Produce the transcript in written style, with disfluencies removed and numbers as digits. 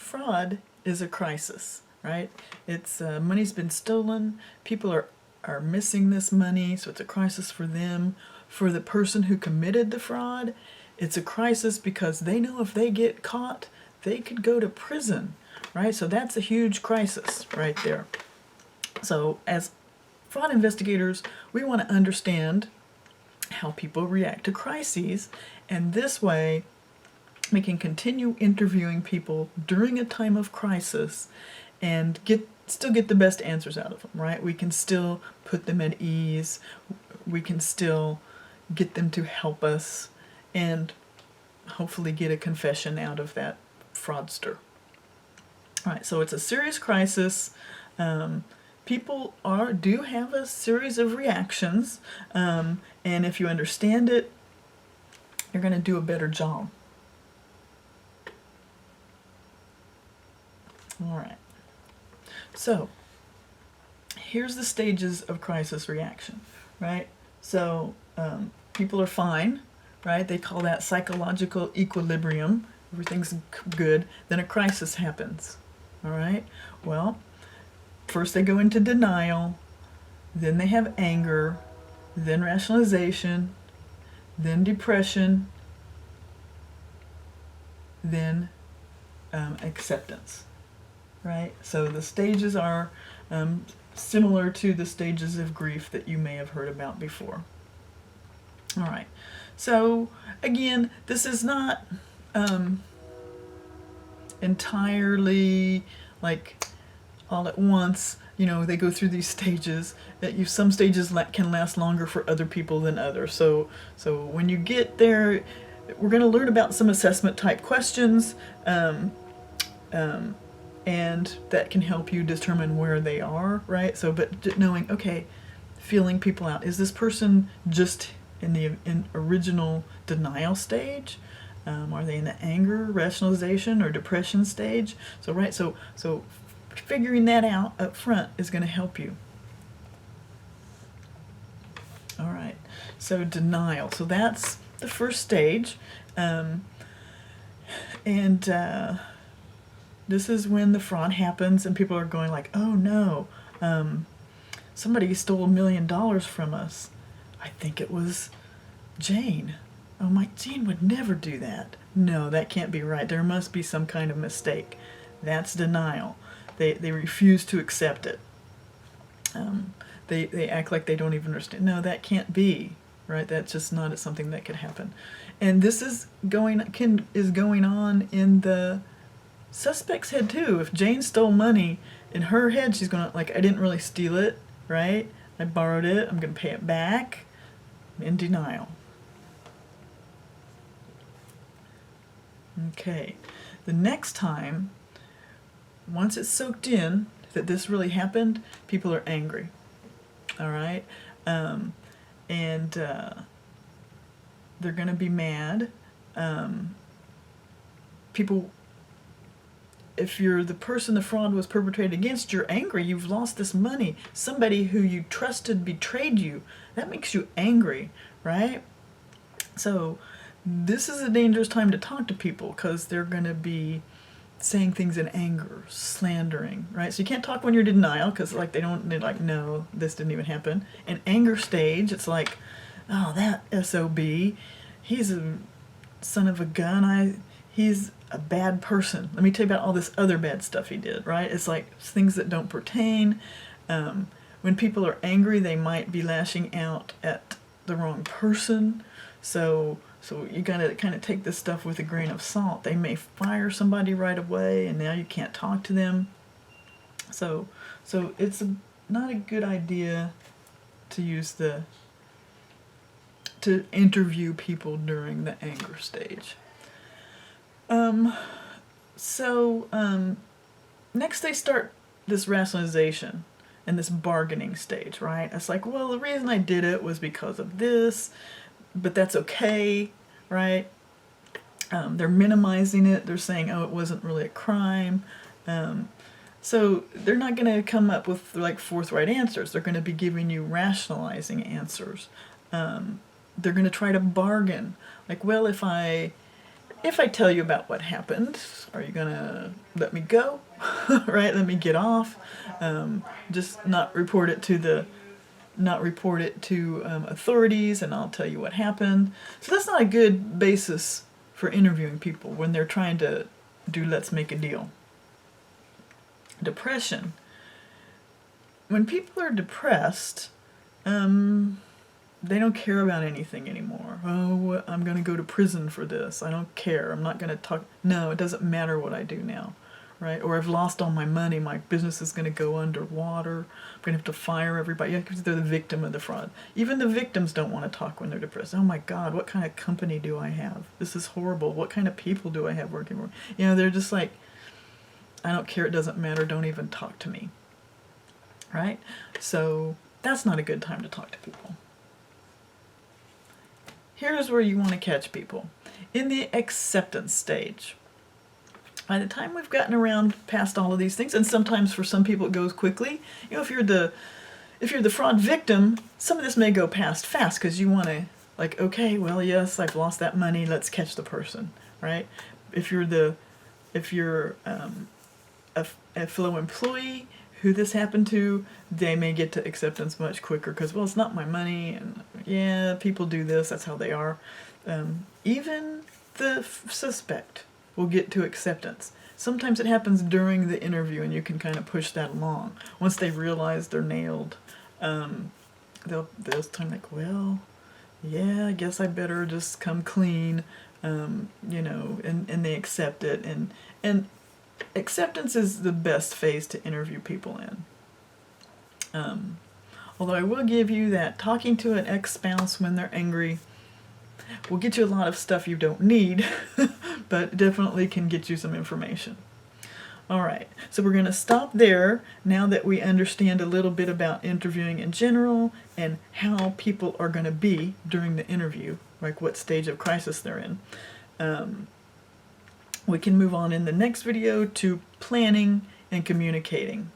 fraud is a crisis, right? It's money's been stolen. People are missing this money, so it's a crisis for them. For the person who committed the fraud, it's a crisis because they know if they get caught, they could go to prison, right? So that's a huge crisis right there. So as fraud investigators, we want to understand how people react to crises, and this way we can continue interviewing people during a time of crisis and still get the best answers out of them, right? We can still put them at ease. We can still get them to help us and hopefully get a confession out of that fraudster. All right, so it's a serious crisis. People do have a series of reactions, and if you understand it, you're going to do a better job. All right. So here's the stages of crisis reaction, right? So people are fine, right? They call that psychological equilibrium. Everything's good. Then a crisis happens, all right? Well, first they go into denial, then they have anger, then rationalization, then depression, then acceptance, right? So the stages are similar to the stages of grief that you may have heard about before. All right. So again, this is not entirely like all at once. You know, they go through these stages. Some stages can last longer for other people than others. So when you get there, we're going to learn about some assessment type questions, and that can help you determine where they are, right? So, but knowing, okay, feeling people out. Is this person just in the original denial stage? Are they in the anger, rationalization, or depression stage? So, right, so figuring that out up front is going to help you. All right, so denial. So that's the first stage. This is when the fraud happens and people are going like, oh no, somebody stole $1 million from us. I think it was Jane. Oh, Jane would never do that. No, that can't be right. There must be some kind of mistake. That's denial. They refuse to accept it. They act like they don't even understand. No, that can't be, right? That's just not something that could happen. And this is going on in the suspect's head too. If Jane stole money, in her head she's going to, like, I didn't really steal it, right? I borrowed it. I'm going to pay it back. In denial. Okay. The next time, once it's soaked in that this really happened, people are angry. All right? They're going to be mad. People, if you're the person the fraud was perpetrated against, you're angry. You've lost this money. Somebody who you trusted betrayed you. That makes you angry, right? So this is a dangerous time to talk to people because they're going to be saying things in anger, slandering, right? So you can't talk when you're in denial because they're like, no, this didn't even happen. In anger stage, it's like, oh, that SOB, he's a son of a gun. He's a bad person. Let me tell you about all this other bad stuff he did, right? It's like things that don't pertain. When people are angry, they might be lashing out at the wrong person. So you gotta kind of take this stuff with a grain of salt. They may fire somebody right away, and now you can't talk to them. So it's not a good idea to interview people during the anger stage. Next they start this rationalization and this bargaining stage, right? It's like, well, the reason I did it was because of this, but that's okay, right? They're minimizing it. They're saying, oh, it wasn't really a crime. So they're not going to come up with like forthright answers. They're going to be giving you rationalizing answers. They're going to try to bargain. Like, well, if I if I tell you about what happened, are you gonna let me go? Right? Let me get off. Just not report it to authorities, and I'll tell you what happened. So that's not a good basis for interviewing people when they're trying to do let's make a deal. Depression. When people are depressed, they don't care about anything anymore. Oh, I'm going to go to prison for this. I don't care. I'm not going to talk. No, it doesn't matter what I do now, right? Or I've lost all my money. My business is going to go underwater. I'm going to have to fire everybody. Yeah, because they're the victim of the fraud. Even the victims don't want to talk when they're depressed. Oh my God, what kind of company do I have? This is horrible. What kind of people do I have working for me? You know, they're just like, I don't care. It doesn't matter. Don't even talk to me. Right? So that's not a good time to talk to people. Here's where you want to catch people. In the acceptance stage. By the time we've gotten around past all of these things, and sometimes for some people it goes quickly. You know, if you're the fraud victim, some of this may go past fast because you want to, like, okay, well, yes, I've lost that money. Let's catch the person, right? If you're a fellow employee who this happened to, they may get to acceptance much quicker because, well, it's not my money, and yeah, people do this, that's how they are. Even the suspect will get to acceptance. Sometimes it happens during the interview, and you can kind of push that along. Once they realize they're nailed, they'll kind of like, well, yeah, I guess I better just come clean, you know, and they accept it, and acceptance is the best phase to interview people in. Although I will give you that talking to an ex-spouse when they're angry will get you a lot of stuff you don't need, but definitely can get you some information. All right, so we're going to stop there now that we understand a little bit about interviewing in general and how people are going to be during the interview, like what stage of crisis they're in. We can move on in the next video to planning and communicating.